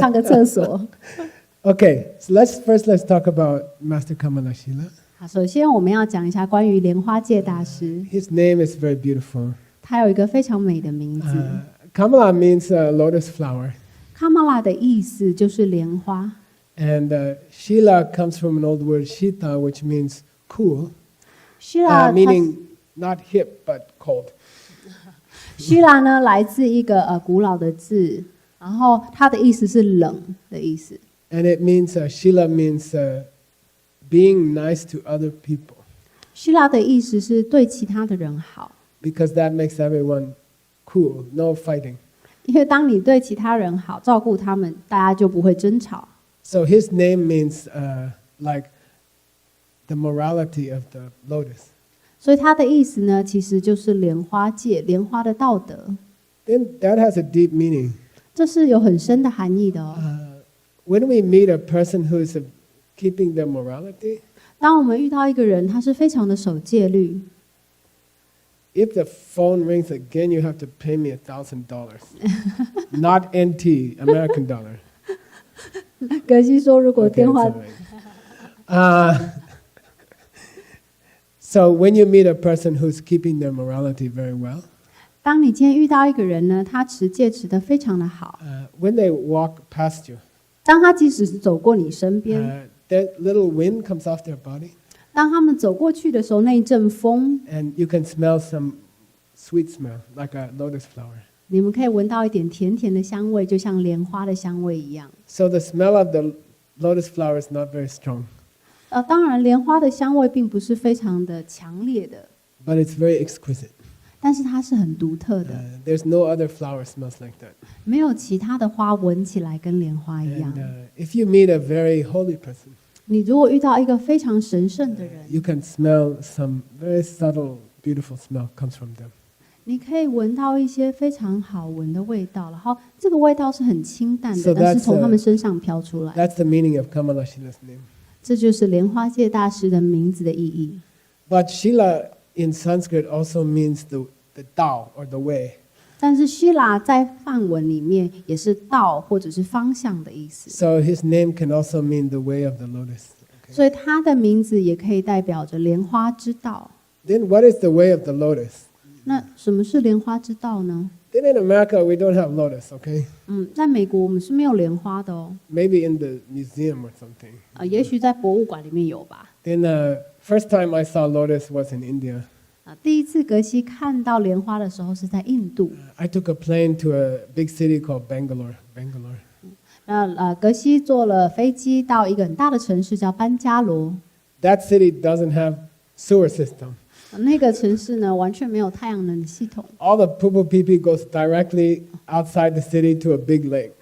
上个厕所。Okay, so let's talk about Master Kamala Shila. 好，首先我们要讲一下关于莲花戒大师， His name is very beautiful. 他有一个非常美的名字。Kamala means lotus flower. 卡玛拉的意思就是莲花， And Shila comes from an old word Shita, which means cool, 希拉 meaning not hip but cold. 希拉呢来自一个古老的字，然后它的意思是冷的意思。 And it means, Shila means being nice to other people, 希拉的意思是对其他的人好， because that makes everyone cool, no fighting. 因为当你对其他人好，照顾他们，大家就不会争吵。 So his name means like the morality of the lotus. 所以它的意思呢，其实就是莲花戒，莲花的道德， Then that has a deep meaning. 这是有很深的含义的哦。 When we meet a person who is keeping their morality, 当我们遇到一个人，他是非常的守戒律， if the phone rings again, you have to pay me $1,000, not NT, American dollar. 格西说，如果 Okay, 电话 it's all right. So when you meet a person who's keeping their morality very well, 当你今天遇到一个人呢，他持戒持得非常的好， when they walk past you, 当他即使是走过你身边， that little wind comes off their body, 当他们走过去的时候，那一阵风， and you can smell some sweet smell, like a lotus flower. 你们可以闻到一点甜甜的香味，就像莲花的香味一样。 So the smell of the lotus flower is not very strong, 当然，莲花的香味并不是非常的强烈的， but it's very exquisite. 但是它是很独特的， There's no other flower smells like that. 没有其他的花闻起来跟莲花一样 And。if you meet a very holy person, 你如果遇到一个非常神圣的人， you can smell some very subtle, beautiful smell comes from them. 你可以闻到一些非常好闻的味道，然后这个味道是很清淡 So 的，但是 that's, 从他们身上飘出来。 That's the meaning of Kamala Shila's name. 这就是莲花戒大师的名字的意义。 But Shila in Sanskrit also means the Tao or the way. 但是希腊在梵文里面也是道或者是方向的意思， So his name can also mean the way of the lotus. Okay. 所以他的名字也可以代表着莲花之道。 Then what is the way of the lotus? 那什么是莲花之道呢？ Then in America we don't have lotus, okay? 在美国我们是没有莲花的哦， Maybe in the museum or something. 也许在博物馆里面有吧。 Then first time I saw lotus was in India. 第一次格西看到莲花的时候是在印度。 I took a plane to a big city called Bangalore. 那格西坐了飞机到一个很大的城市叫班加罗， That city doesn't have sewer system. 那个城市呢完全没有太阳能系统。 All the poo pee pee goes directly outside the city to a big lake.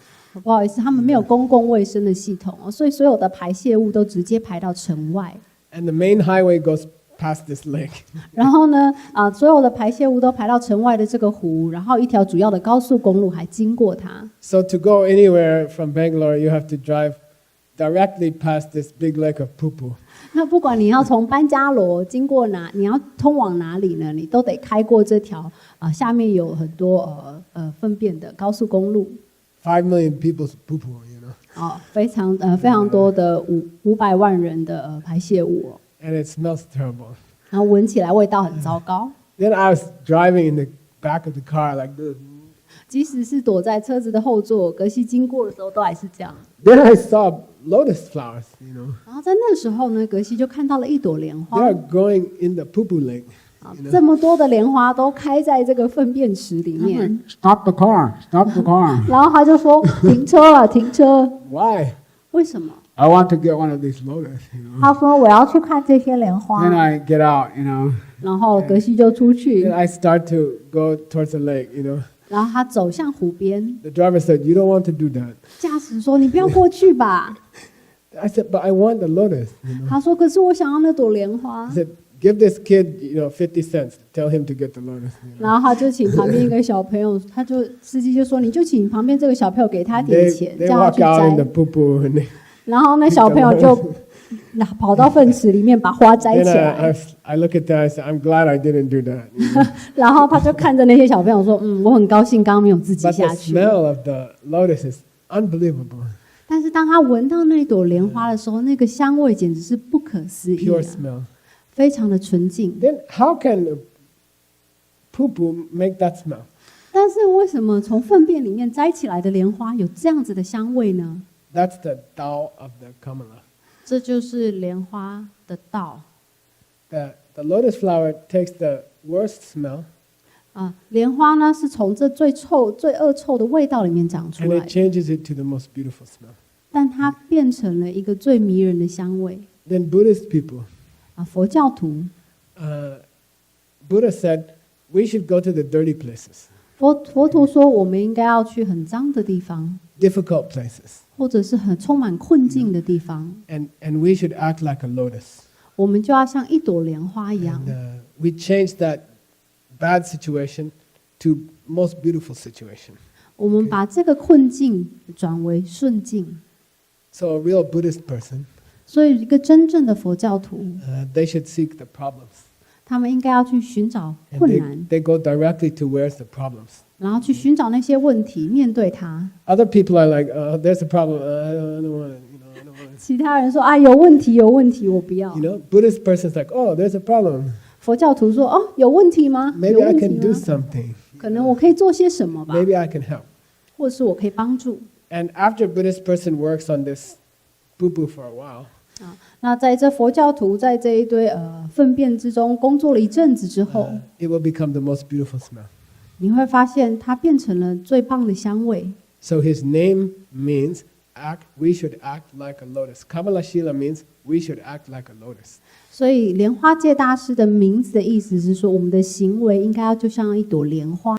不好意思，他们没有公共卫生的系统哦，所以所有的排泄物都直接排到城外。 And the main highway goes past this lake. 然后呢，所有的排泄物都排到城外的这个湖，然后一条主要的高速公路还经过它。 So to go anywhere from Bangalore, you have to drive directly past this big lake of poo poo. 那不管你要从班加罗经过你要通往哪里呢？你都得开过这条下面有很多粪便的高速公路。 5 million people's poo poo, you know. 非常多的500万人的排泄物哦， And it smells terrible. 然后闻起来味道很糟糕。 Then I was driving in the back of the car like this. 即使是躲在车子的后座，格西经过的时候都还是这样。 Then I saw lotus flowers, you know. 然后在那时候呢，格西就看到了一朵莲 They 花 are，growing in the poo poo lake. 这么多的莲花都开在这个粪便池里面。 Stop the car! Stop the car! 然后他就说：“停车了，停车！ Why? 为什么 I want to get one of these lotus, you？” 他说：“我要去看这些莲花。 Then I get out, you know. ”然后格西就出去 Then，I start to go towards the lake, you know. 然后他走向湖边。 The driver said, "You don't want to do that." 驾驶说：“你不要过去吧。 I said, "But I want the lotus." You ” know? 他说：“可是我想要那朵莲花。 I said, "Give this kid, 50 cents. Tell him to get the lotus." You ”know? 然后他就请旁边一个小朋友，司机就说：“你就请旁边这个小朋友给他点 They 钱， they 叫他 walk 去 out in the 摘。 poo poo and they, ”然后那小朋友就跑到粪池里面把花摘 then 起 I, 来。 I look at that. I said, "I'm glad I didn't do that." you know. 然后他就看着那些小朋友说：“我很高兴刚刚没有自己 But 下 the 去。” smell of the lotus is unbelievable, 但是当他闻到那朵莲花的时候，那个香味简直是不可思议 pure 的， smell. 非常的纯净。 Then how can poo-poo make that smell? 但是为什么从粪便里面摘起来的莲花有这样子的香味呢？ That's the Tao of the Kamala. 这就是莲花的道 The lotus flower takes the worst smell 啊。莲花呢是从这最臭、最恶臭的味道里面长出 and 来 it 的， changes it to the most beautiful smell. 但它变成了一个最迷人的香味 Then Buddhist people, 啊。佛教徒， Buddha said we should go to the dirty places, 佛陀说我们应该要去很脏的地方， difficult places, 或者是很充满困境的地方， and we should act like a lotus. 我们就要像一朵莲花一样 And we change that bad situation to most beautiful situation. 我们把这个困境转为顺境。 So a real Buddhist person, 所以，一个真正的佛教徒， they should seek the problems. 他们应该要去寻找 And 困难， they go directly to where's the problems. 然后去寻找那些问题，面对它。 Other people are like, there's a problem. I don't want to, I don't want 其他人说啊，有问题，有问题，我不要 to. Buddhist person's like, oh, there's a problem. 佛教徒说哦，有问题吗？有 Maybe I 问题 can do 吗？ something. 可能我可以做些什么吧， Maybe I can help. 或者是我可以帮助。 And after a Buddhist person works on this poo-poo for a while, 那在这佛教徒在这一堆粪便之中工作了一阵子之后， it will become the most beautiful smell. 你会发现它变成了最棒的香味。 So his name means we should act like a lotus. Kamalashila means we should act like a lotus. 所以莲花戒大师的名字的意思是说，我们的行为应该要就像一朵莲花。